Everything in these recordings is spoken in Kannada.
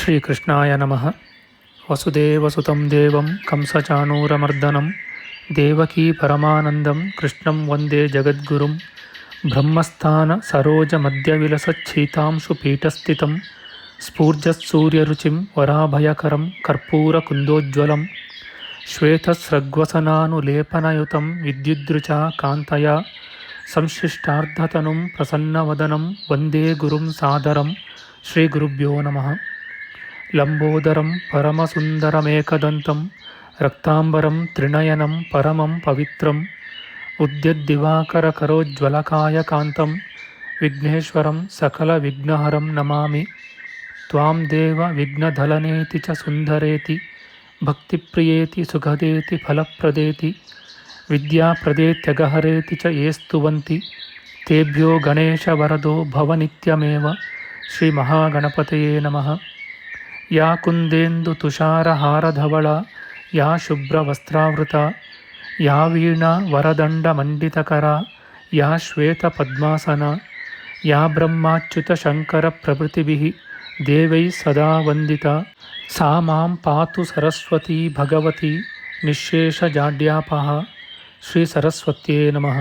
ಶ್ರೀಕೃಷ್ಣಾಯ ನಮಃ. ವಸುದೇವಸುತಂ ದೇವಂ ಕಂಸಚಾಣೂರಮರ್ದನಂ ದೇವಕೀ ಪರಮಾನಂದಂ ಕೃಷ್ಣಂ ವಂದೇ ಜಗದ್ಗುರುಂ. ಬ್ರಹ್ಮಸ್ಥಾನ ಸರೋಜ ಮಧ್ಯವಿಲಸಚ್ಛೀತಾಂಶು ಪೀಠಸ್ಥಿತಂ ಸ್ಫೂರ್ಜತ್ಸೂರ್ಯರುಚಿಂ ವರಾಭಯಕರಂ ಕರ್ಪೂರಕುಂದೋಜ್ವಲಂ ಶ್ವೇತಸ್ರಗ್ವಸನಾನುಲೇಪನಯುತಂ ವಿದ್ಯುದ್ರುಚಾ ಕಾಂತಯಾ ಸಂಶ್ಲಿಷ್ಟಾರ್ಧತನುಂ ಪ್ರಸನ್ನವದನಂ ವಂದೇ ಗುರುಂ ಸಾದರಂ. ಶ್ರೀಗುರುಭ್ಯೋ ನಮಃ. ಲಂಬೋದರಂ ಪರಮಸುಂದರಮೇಕದಂತಂ ರಕ್ತಾಂಬರಂ ತ್ರಿನಯನಂ ಪರಮಂ ಪವಿತ್ರಂ ಉದ್ಯದ್ದಿವಾಕರಕರೋಜ್ವಲಕಾಯಕಾಂತಂ ವಿಘ್ನೇಶ್ವರಂ ಸಕಲವಿಘ್ನಹರಂ ನಮಾಮಿ. ತ್ವಾಂ ದೇವ ವಿಘ್ನಧಲನೇತಿ ಚ ಸುಂದರೇತಿ ಭಕ್ತಿಪ್ರಿಯೇತಿ ಸುಖದೇತಿ ಫಲಪ್ರದೇತಿ ವಿದ್ಯಾಪ್ರದೇತ್ಯಗಹರೇತಿ ಚ ಯೇ ಸ್ತುವಂತಿ ತೇಭ್ಯೋ ಗಣೇಶವರದೋ ಭವನಿತ್ಯಮೇವ. ಶ್ರೀಮಹಾಗಣಪತಯೇ ನಮಃ. ಯಾ ಕುಂದೇಂದು ತುಷಾರಹಾರಧವಳ ಯಾ ಶುಭ್ರವಸ್ತ್ರಾವೃತ ಯಾ ವೀಣಾ ವರದಂಡಮಂಡಿತಕರ ಯಾ ಶ್ವೇತಪದ್ಮಾಸನ ಯಾ ಬ್ರಹ್ಮಾಚ್ಯುತಶಂಕರಪ್ರಭೃತಿಭಿಃ ದೇವೈಃ ಸದಾ ವಂದಿತಾ ಸಾ ಮಾಂ ಪಾತು ಸರಸ್ವತೀ ಭಗವತಿ ನಿಶ್ಶೇಷಜಾಡ್ಯಾಪಃ. ಶ್ರೀ ಸರಸ್ವತ್ಯೇ ನಮಃ.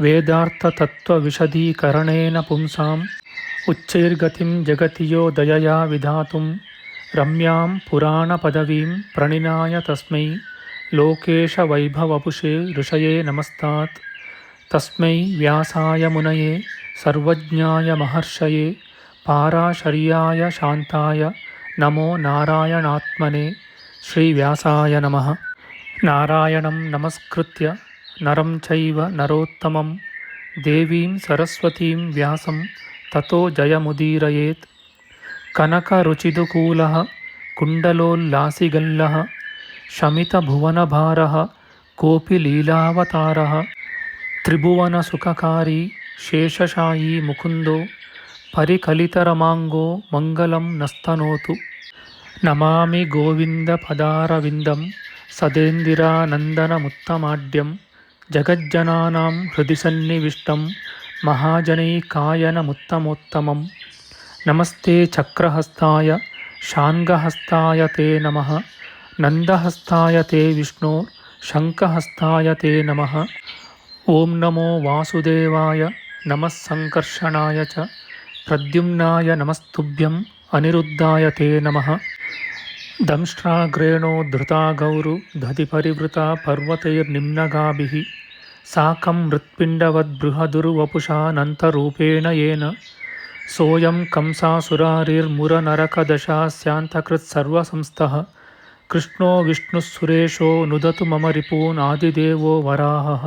ವೇದಾರ್ಥತತ್ವವಿಶದೀಕರಣೇನ ಪುಂಸಾಂ ಉಚ್ಚೈರ್ಗತಿಂ ಜಗತಿ ಯೋ ದಯಯಾ ವಿಧಾತುಂ ರಮ್ಯಾಂ ಪುರಾಣಪದವೀಂ ಪ್ರಣಿನಾಯ ತಸ್ಮೈ ಲೋಕೇಶವೈಭವಪುಷೇ ಋಷಯೇ ನಮಸ್ತಾತ್. ತಸ್ಮೈ ವ್ಯಾಸಾಯ ಮುನಯೇ ಸರ್ವಜ್ಞಾಯ ಮಹರ್ಷಯೇ ಪಾರಾಶರ್ಯಾಯ ಶಾಂತಾಯ ನಮೋ ನಾರಾಯಣಾತ್ಮನೇ. ಶ್ರೀವ್ಯಾಸಾಯ ನಮಃ. ನಾರಾಯಣಂ ನಮಸ್ಕೃತ್ಯ ನರಂ ಚೈವ ನರೋತ್ತಮಂ ದೇವೀಂ ಸರಸ್ವತೀಂ ವ್ಯಾಸಂ ತತೋ ಜಯಮುದೀರಯೇತ್. ಕನಕರುಚಿದುಕೂಲಃ ಕುಂಡಲೋಲ್ಲಾಸಿಗಲ್ಲಃ ಶಮಿತಭುವನಭಾರಃ ಕೋಪಿ ಲೀಲಾವತಾರಃ ತ್ರಿಭುವನಸುಖಕಾರಿ ಶೇಷಶಾಯೀ ಮುಕುಂದೋ ಪರಿಕಲಿತರಮಾಂಗೋ ಮಂಗಲಂ ನಸ್ತನೋತು. ನಮಾಮಿ ಗೋವಿಂದಪದಾರವಿಂದಂ ಸದೇಂದಿರಾನಂದನಮುತ್ತಮಾಡ್ಯಂ ಜಗಜ್ಜನಾನಾಂ ಹೃದಿ ಸನ್ನಿವಿಷ್ಟಂ ಮಹಾಜನೈಕಾಯನಮುತ್ತಮೋತ್ತಮಂ. ನಮಸ್ತೆ ಚಕ್ರಹಸ್ತಾಯ ಶಾಂಗಹಸ್ತಾಯ ತೇ ನಮಃ. ನಂದಹಸ್ತಾಯ ತೇ ವಿಷ್ಣೋ ಶಂಖಹಸ್ತಾಯ ತೇ ನಮಃ. ಓಂ ನಮೋ ವಾಸುದೇವಾಯ ನಮಃ ಸಂಕರ್ಷಣಾಯ ಚ ಪ್ರದ್ಯುಮ್ನಾಯ ನಮಸ್ತುಭ್ಯಂ ಅನಿರುದ್ಧಾಯ ತೇ ನಮಃ. ದಂಷ್ಟ್ರಾಗ್ರೇಣೋ ಧೃತಾ ಗೌರು ದಧಿಪರಿವೃತಾ ಪರ್ವತೈರ್ನಿಮ್ನಗಾಭಿಃ ಸಾಕಂ ಮೃತ್ಪಿಂಡವದ್ಬೃಹದುರ್ವಪುಷಾನಂತರೂಪೇಣ ಯೇನ ಸೋಯಂ ಕಂಸಾಸುರಾರಿರ್ಮುರನರಕದಶಾಸ್ಯಾಂತಕೃತ್ಸರ್ವಸಂಸ್ಥಃ ಕೃಷ್ಣೋ ವಿಷ್ಣುಃಸುರೇಶೋ ನುದತು ಮಮ ರಿಪೂನ್ ಆದಿದೇವೋ ವರಾಹಃ.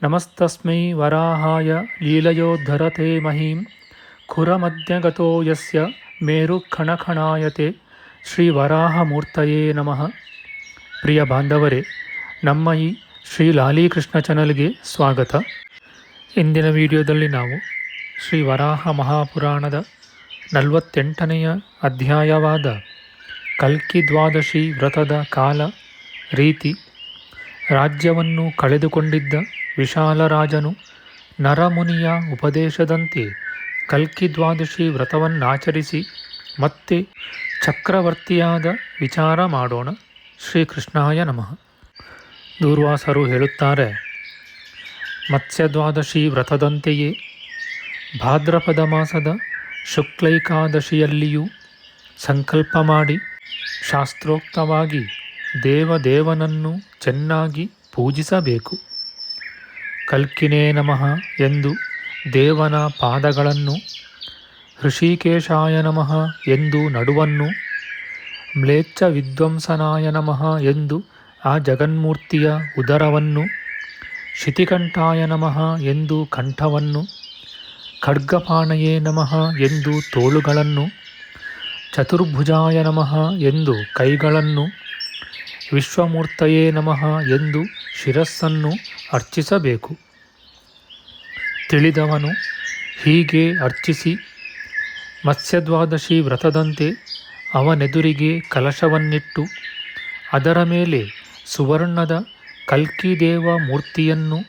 ನಮಸ್ತಸ್ಮೈ ವರಾಹಾಯ ಲೀಲಯೋದ್ಧರತೆ ಮಹೀಂ ಖುರಮಧ್ಯಗತೋ ಯಸ್ಯ ಮೇರುಖಣಖಣಾಯತೆ. ಶ್ರೀ ವರಾಹಮೂರ್ತಯೇ ನಮಃ. ಪ್ರಿಯ ಬಾಂಧವರೇ, ನಮ್ಮ ಈ ಶ್ರೀ ಲಾಲೀಕೃಷ್ಣ ಚಾನಲ್ಗೆ ಸ್ವಾಗತ. ಇಂದಿನ ವಿಡಿಯೋದಲ್ಲಿ ನಾವು ಶ್ರೀ ವರಾಹ ಮಹಾಪುರಾಣದ 48ನೆಯ ಅಧ್ಯಾಯವಾದ ಕಲ್ಕಿ ದ್ವಾದಶಿ ವ್ರತದ ಕಾಲ ರೀತಿ, ರಾಜ್ಯವನ್ನು ಕಳೆದುಕೊಂಡಿದ್ದ ವಿಶಾಲರಾಜನು ನರಮುನಿಯ ಉಪದೇಶದಂತೆ ಕಲ್ಕಿ ದ್ವಾದಶಿ ವ್ರತವನ್ನಾಚರಿಸಿ ಮತ್ತೆ ಚಕ್ರವರ್ತಿಯಾದ ವಿಚಾರ ಮಾಡೋಣ. ಶ್ರೀಕೃಷ್ಣಾಯ ನಮಃ. ದೂರ್ವಾಸರು ಹೇಳುತ್ತಾರೆ, ಮತ್ಸ್ಯದ್ವಾದಶಿ ವ್ರತದಂತೆಯೇ ಭಾದ್ರಪದ ಮಾಸದ ಶುಕ್ಲೈಕಾದಶಿಯಲ್ಲಿಯೂ ಸಂಕಲ್ಪ ಮಾಡಿ ಶಾಸ್ತ್ರೋಕ್ತವಾಗಿ ದೇವದೇವನನ್ನು ಚೆನ್ನಾಗಿ ಪೂಜಿಸಬೇಕು. ಕಲ್ಕಿನೇ ನಮಃ ಎಂದು ದೇವನ ಪಾದಗಳನ್ನು, ಹೃಷಿಕೇಶಾಯ ನಮಃ ಎಂದು ನಡುವನ್ನು, ಮ್ಲೇಚ್ಛ ವಿದ್ವಂಸನಾಯ ನಮಃ ಎಂದು ಆ ಜಗನ್ಮೂರ್ತಿಯ ಉದರವನ್ನು, ಶಿತಿಕಂಠಾಯ ನಮಃ ಎಂದು ಕಂಠವನ್ನು, ಖಡ್ಗಪಾಣಯೇ ನಮಃ ಎಂದು ತೋಳುಗಳನ್ನು, ಚತುರ್ಭುಜಾಯ ನಮಃ ಎಂದು ಕೈಗಳನ್ನು, ವಿಶ್ವಮೂರ್ತಯೇ ನಮಃ ಎಂದು ಶಿರಸ್ಸನ್ನು ಅರ್ಚಿಸಬೇಕು. ತಿಳಿದವನು ಹೀಗೆ ಅರ್ಚಿಸಿ ಮತ್ಸ್ಯದ್ವಾದಶಿ ವ್ರತದಂತೆ ಅವನೆದುರಿಗೆ ಕಲಶವನ್ನಿಟ್ಟು ಅದರ ಮೇಲೆ ಸುವರ್ಣದ ಕಲ್ಕಿದೇವ ಮೂರ್ತಿಯನ್ನು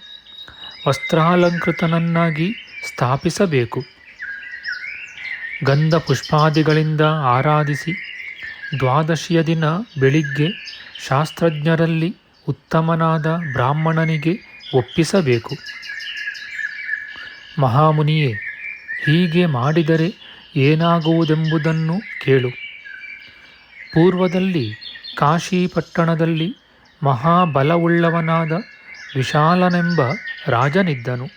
ವಸ್ತ್ರಾಲಂಕೃತನನ್ನಾಗಿ ಸ್ಥಾಪಿಸಬೇಕು. ಗಂಧ ಪುಷ್ಪಾದಿಗಳಿಂದ ಆರಾಧಿಸಿ ದ್ವಾದಶಿಯ ದಿನ ಬೆಳಿಗ್ಗೆ ಶಾಸ್ತ್ರಜ್ಞರಲ್ಲಿ ಉತ್ತಮನಾದ ಬ್ರಾಹ್ಮಣನಿಗೆ ಒಪ್ಪಿಸಬೇಕು. ಮಹಾಮುನಿಯೇ, ಹೀಗೆ ಮಾಡಿದರೆ ಏನಾಗುವುದೆಂಬುದನ್ನು ಕೇಳು. ಪೂರ್ವದಲ್ಲಿ ಕಾಶಿ ಪಟ್ಟಣದಲ್ಲಿ ಮಹಾಬಲವುಳ್ಳವನಾದ ವಿಶಾಲನೆಂಬ ರಾಜನಿದ್ದನು.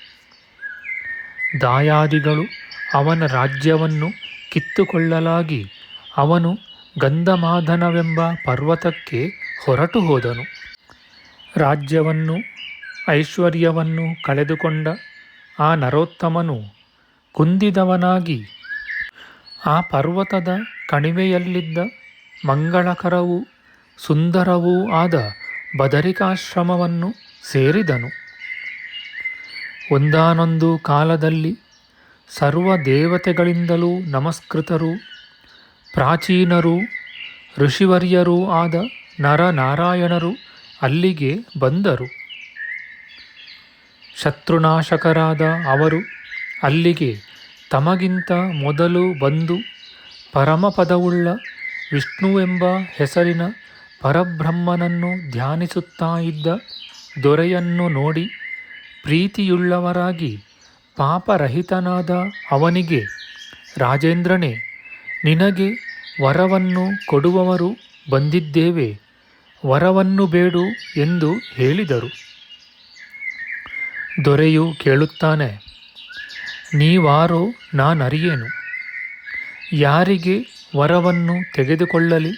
ದಾಯಾದಿಗಳು ಅವನ ರಾಜ್ಯವನ್ನು ಕಿತ್ತುಕೊಳ್ಳಲಾಗಿ ಅವನು ಗಂಧಮಾದನವೆಂಬ ಪರ್ವತಕ್ಕೆ ಹೊರಟು ಹೋದನು. ರಾಜ್ಯವನ್ನು ಐಶ್ವರ್ಯವನ್ನು ಕಳೆದುಕೊಂಡ ಆ ನರೋತ್ತಮನು ಕುಂದಿದವನಾಗಿ ಆ ಪರ್ವತದ ಕಣಿವೆಯಲ್ಲಿದ್ದ ಮಂಗಳಕರವೂ ಸುಂದರವೂ ಆದ ಬದರಿಕಾಶ್ರಮವನ್ನು ಸೇರಿದನು. ಒಂದಾನೊಂದು ಕಾಲದಲ್ಲಿ ಸರ್ವ ದೇವತೆಗಳಿಂದಲೂ ನಮಸ್ಕೃತರೂ ಪ್ರಾಚೀನರೂ ಋಷಿವರ್ಯರೂ ಆದ ನರನಾರಾಯಣರು ಅಲ್ಲಿಗೆ ಬಂದರು. ಶತ್ರುನಾಶಕರಾದ ಅವರು ಅಲ್ಲಿಗೆ ತಮಗಿಂತ ಮೊದಲು ಬಂದು ಪರಮಪದವುಳ್ಳ ವಿಷ್ಣುವೆಂಬ ಹೆಸರಿನ ಪರಬ್ರಹ್ಮನನ್ನು ಧ್ಯಾನಿಸುತ್ತಾ ಇದ್ದ ದೊರೆಯನ್ನು ನೋಡಿ ಪ್ರೀತಿಯುಳ್ಳವರಾಗಿ ಪಾಪರಹಿತನಾದ ಅವನಿಗೆ, ರಾಜೇಂದ್ರನೇ, ನಿನಗೆ ವರವನ್ನು ಕೊಡುವವರು ಬಂದಿದ್ದೇವೆ, ವರವನ್ನು ಬೇಡು ಎಂದು ಹೇಳಿದರು. ದೊರೆಯು ಕೇಳುತ್ತಾನೆ, ನೀವಾರೋ ನಾನರಿಯೇನು, ಯಾರಿಗೆ ವರವನ್ನು ತೆಗೆದುಕೊಳ್ಳಲಿ?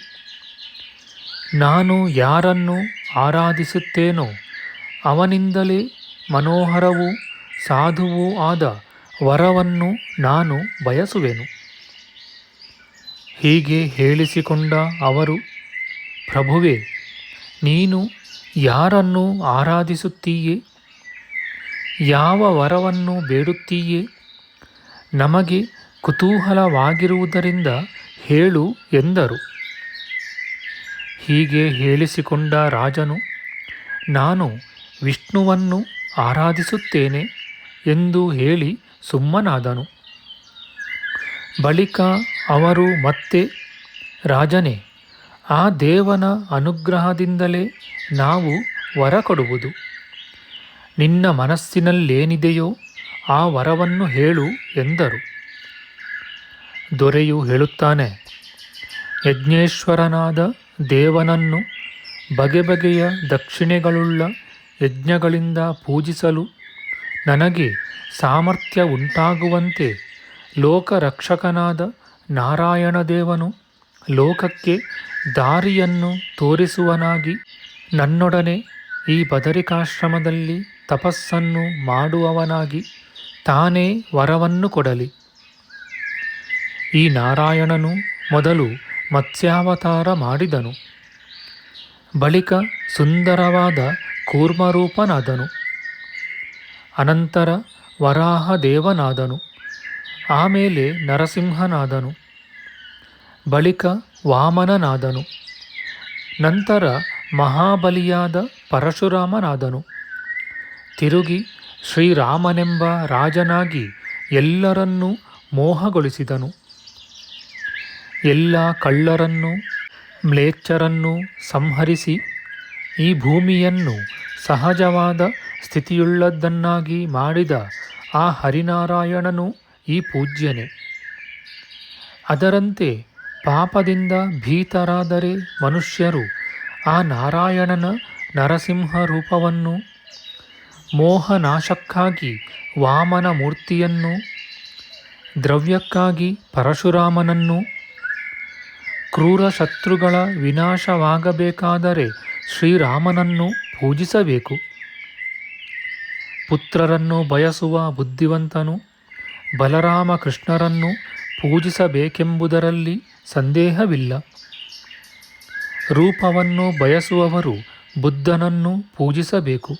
ನಾನು ಯಾರನ್ನು ಆರಾಧಿಸುತ್ತೇನೋ ಅವನಿಂದಲೇ ಮನೋಹರವೂ ಸಾಧುವೂ ಆದ ವರವನ್ನು ನಾನು ಬಯಸುವೆನು. ಹೀಗೆ ಹೇಳಿಸಿಕೊಂಡ ಅವರು, ಪ್ರಭುವೇ, ನೀನು ಯಾರನ್ನು ಆರಾಧಿಸುತ್ತೀಯೇ? ಯಾವ ವರವನ್ನು ಬೇಡುತ್ತೀಯೇ? ನಮಗೆ ಕುತೂಹಲವಾಗಿರುವುದರಿಂದ ಹೇಳು ಎಂದರು. ಹೀಗೆ ಹೇಳಿಸಿಕೊಂಡ ರಾಜನು, ನಾನು ವಿಷ್ಣುವನ್ನು ಆರಾಧಿಸುತ್ತೇನೆ ಎಂದು ಹೇಳಿ ಸುಮ್ಮನಾದನು. ಬಳಿಕ ಅವರು ಮತ್ತೆ, ರಾಜನೇ, ಆ ದೇವನ ಅನುಗ್ರಹದಿಂದಲೇ ನಾವು ವರ ಕೊಡುವುದು. ನಿನ್ನ ಮನಸ್ಸಿನಲ್ಲೇನಿದೆಯೋ ಆ ವರವನ್ನು ಹೇಳು ಎಂದರು. ದೊರೆಯು ಹೇಳುತ್ತಾನೆ, ಯಜ್ಞೇಶ್ವರನಾದ ದೇವನನ್ನು ಬಗೆ ಬಗೆಯ ದಕ್ಷಿಣೆಗಳುಳ್ಳ ಯಜ್ಞಗಳಿಂದ ಪೂಜಿಸಲು ನನಗೆ ಸಾಮರ್ಥ್ಯ ಉಂಟಾಗುವಂತೆ ಲೋಕರಕ್ಷಕನಾದ ನಾರಾಯಣ ದೇವನು ಲೋಕಕ್ಕೆ ದಾರಿಯನ್ನು ತೋರಿಸುವನಾಗಿ ನನ್ನೊಡನೆ ಈ ಬದರಿಕಾಶ್ರಮದಲ್ಲಿ ತಪಸ್ಸನ್ನು ಮಾಡುವವನಾಗಿ ತಾನೇ ವರವನ್ನು ಕೊಡಲಿ. ಈ ನಾರಾಯಣನು ಮೊದಲು ಮತ್ಸ್ಯಾವತಾರ ಮಾಡಿದನು. ಬಳಿಕ ಸುಂದರವಾದ ಕೂರ್ಮರೂಪನಾದನು. ಅನಂತರ ವರಾಹದೇವನಾದನು. ಆಮೇಲೆ ನರಸಿಂಹನಾದನು. ಬಳಿಕ ವಾಮನನಾದನು. ನಂತರ ಮಹಾಬಲಿಯಾದ ಪರಶುರಾಮನಾದನು. ತಿರುಗಿ ಶ್ರೀರಾಮನೆಂಬ ರಾಜನಾಗಿ ಎಲ್ಲರನ್ನೂ ಮೋಹಗೊಳಿಸಿದನು. ಎಲ್ಲ ಕಳ್ಳರನ್ನೂ ಮ್ಲೇಚ್ಛರನ್ನೂ ಸಂಹರಿಸಿ ಈ ಭೂಮಿಯನ್ನು ಸಹಜವಾದ ಸ್ಥಿತಿಯುಳ್ಳದ್ದನ್ನಾಗಿ ಮಾಡಿದ ಆ ಹರಿನಾರಾಯಣನು ಈ ಪೂಜ್ಯನೇ. ಅದರಂತೆ ಪಾಪದಿಂದ ಭೀತರಾದರೆ ಮನುಷ್ಯರು ಆ ನಾರಾಯಣನ ನರಸಿಂಹ ರೂಪವನ್ನು, ಮೋಹನಾಶಕ್ಕಾಗಿ ವಾಮನ ಮೂರ್ತಿಯನ್ನು, ದ್ರವ್ಯಕ್ಕಾಗಿ ಪರಶುರಾಮನನ್ನು, ಕ್ರೂರ ಶತ್ರುಗಳ ವಿನಾಶವಾಗಬೇಕಾದರೆ ಶ್ರೀರಾಮನನ್ನು ಪೂಜಿಸಬೇಕು. ಪುತ್ರರನ್ನು ಬಯಸುವ ಬುದ್ಧಿವಂತನು ಬಲರಾಮ ಕೃಷ್ಣರನ್ನು ಪೂಜಿಸಬೇಕೆಂಬುದರಲ್ಲಿ ಸಂದೇಹವಿಲ್ಲ. ರೂಪವನ್ನು ಬಯಸುವವರು ಬುದ್ಧನನ್ನು ಪೂಜಿಸಬೇಕು.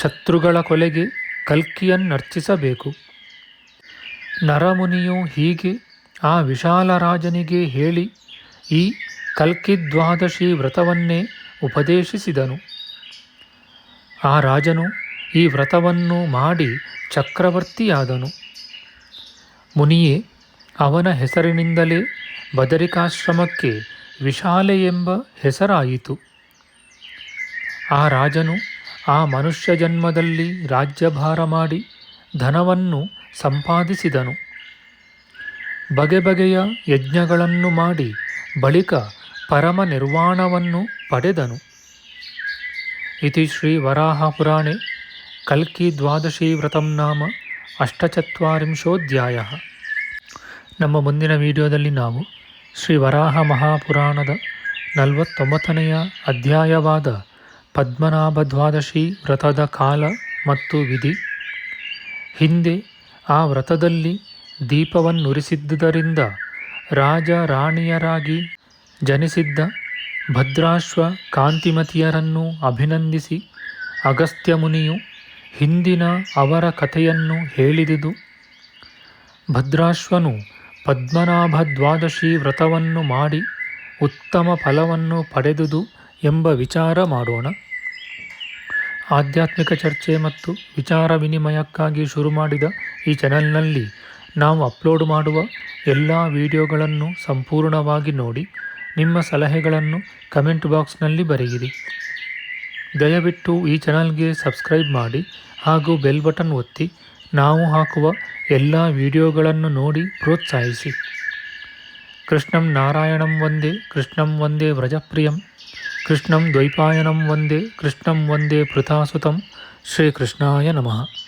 ಶತ್ರುಗಳ ಕೊಲೆಗೆ ಕಲ್ಕಿಯನ್ನರ್ಚಿಸಬೇಕು. ನರಮುನಿಯು ಹೀಗೆ ಆ ವಿಶಾಲರಾಜನಿಗೆ ಹೇಳಿ ಈ ಕಲ್ಕಿದ್ವಾದಶಿ ವ್ರತವನ್ನೇ ಉಪದೇಶಿಸಿದನು. ಆ ರಾಜನು ಈ ವ್ರತವನ್ನು ಮಾಡಿ ಚಕ್ರವರ್ತಿಯಾದನು. ಮುನಿಯೇ, ಅವನ ಹೆಸರಿನಿಂದಲೇ ಬದರಿಕಾಶ್ರಮಕ್ಕೆ ವಿಶಾಲೆ ಎಂಬ ಹೆಸರಾಯಿತು. ಆ ರಾಜನು ಆ ಮನುಷ್ಯ ಜನ್ಮದಲ್ಲಿ ರಾಜ್ಯಭಾರ ಮಾಡಿ ಧನವನ್ನು ಸಂಪಾದಿಸಿದನು. ಬಗೆ ಬಗೆಯ ಯಜ್ಞಗಳನ್ನು ಮಾಡಿ ಬಳಿಕ ಪರಮ ನಿರ್ವಾಣವನ್ನು ಪಡೆದನು. ಇತಿ ಶ್ರೀ ವರಾಹ ಪುರಾಣೆ ಕಲ್ಕಿ ದ್ವಾದಶಿ ವ್ರತಂ ನಾಮ ಅಷ್ಟಚತ್ವಾರಿಂಶೋಧ್ಯಾಯ. ನಮ್ಮ ಮುಂದಿನ ವಿಡಿಯೋದಲ್ಲಿ ನಾವು ಶ್ರೀ ವರಾಹ ಮಹಾಪುರಾಣದ 49ನೆಯ ಅಧ್ಯಾಯವಾದ ಪದ್ಮನಾಭ ದ್ವಾದಶಿ ವ್ರತದ ಕಾಲ ಮತ್ತು ವಿಧಿ, ಹಿಂದೆ ಆ ವ್ರತದಲ್ಲಿ ದೀಪವನ್ನುರಿಸಿದ್ದುದರಿಂದ ರಾಜ ರಾಣಿಯರಾಗಿ ಜನಿಸಿದ್ದ ಭದ್ರಾಶ್ವ ಕಾಂತಿಮತಿಯರನ್ನು ಅಭಿನಂದಿಸಿ ಅಗಸ್ತ್ಯ ಮುನಿಯು ಹಿಂದಿನ ಅವರ ಕಥೆಯನ್ನು ಹೇಳಿದುದು, ಭದ್ರಾಶ್ವನು ಪದ್ಮನಾಭ ದ್ವಾದಶಿ ವ್ರತವನ್ನು ಮಾಡಿ ಉತ್ತಮ ಫಲವನ್ನು ಪಡೆದುದು ಎಂಬ ವಿಚಾರ ಮಾಡೋಣ. ಆಧ್ಯಾತ್ಮಿಕ ಚರ್ಚೆ ಮತ್ತು ವಿಚಾರ ವಿನಿಮಯಕ್ಕಾಗಿ ಶುರು ಮಾಡಿದ ಈ ಚಾನೆಲ್ನಲ್ಲಿ ನಾವು ಅಪ್ಲೋಡ್ ಮಾಡುವ ಎಲ್ಲ ವಿಡಿಯೋಗಳನ್ನು ಸಂಪೂರ್ಣವಾಗಿ ನೋಡಿ ನಿಮ್ಮ ಸಲಹೆಗಳನ್ನು ಕಮೆಂಟ್ ಬಾಕ್ಸ್ನಲ್ಲಿ ಬರೆಯಿರಿ. ದಯವಿಟ್ಟು ಈ ಚಾನಲ್ಗೆ ಸಬ್ಸ್ಕ್ರೈಬ್ ಮಾಡಿ ಹಾಗೂ ಬೆಲ್ ಬಟನ್ ಒತ್ತಿ ನಾವು ಹಾಕುವ ಎಲ್ಲ ವಿಡಿಯೋಗಳನ್ನು ನೋಡಿ ಪ್ರೋತ್ಸಾಹಿಸಿ. ಕೃಷ್ಣಂ ನಾರಾಯಣಂ ವಂದೇ ಕೃಷ್ಣಂ ವಂದೇ ವ್ರಜಪ್ರಿಯಂ ಕೃಷ್ಣಂ ದ್ವೈಪಾಯನಂ ವಂದೇ ಕೃಷ್ಣಂ ವಂದೇ ಪೃಥಾಸುತಂ. ಶ್ರೀಕೃಷ್ಣಾಯ ನಮಃ.